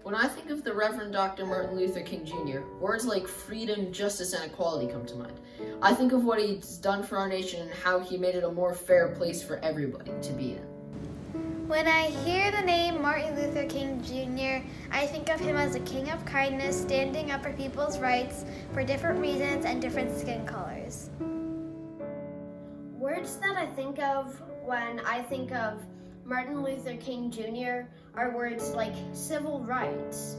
When I think of the Reverend Dr. Martin Luther King Jr., words like freedom, justice, and equality come to mind. I think of what he's done for our nation and how he made it a more fair place for everybody to be in. When I hear the name Martin Luther King Jr., I think of him as a king of kindness, standing up for people's rights for different reasons and different skin colors. Words that I think of when I think of Martin Luther King Jr. are words like civil rights,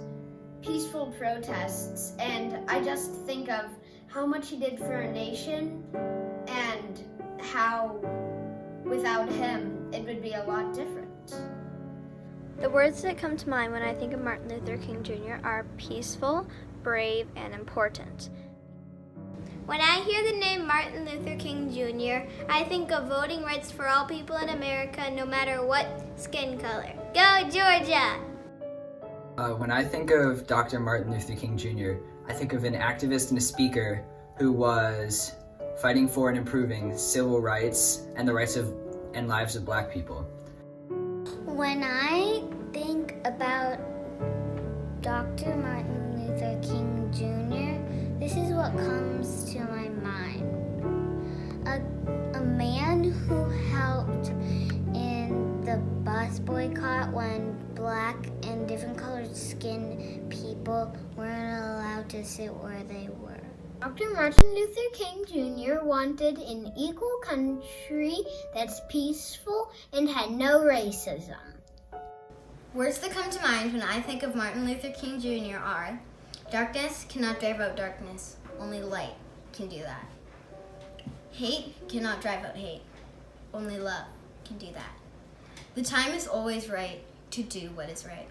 peaceful protests, and I just think of how much he did for our nation and how without him it would be a lot different. The words that come to mind when I think of Martin Luther King Jr. are peaceful, brave, and important. When I hear the name Martin Luther King Jr., I think of voting rights for all people in America, no matter what skin color. Go Georgia! When I think of Dr. Martin Luther King Jr., I think of an activist and a speaker who was fighting for and improving civil rights and the rights of and lives of Black people. When I think about Dr. Martin Luther King Jr., this is what comes to my mind. A man who helped in the bus boycott when Black and different colored skin people weren't allowed to sit where they were. Dr. Martin Luther King Jr. wanted an equal country that's peaceful and had no racism. Words that come to mind when I think of Martin Luther King Jr. are: darkness cannot drive out darkness, only light can do that. Hate cannot drive out hate, only love can do that. The time is always right to do what is right.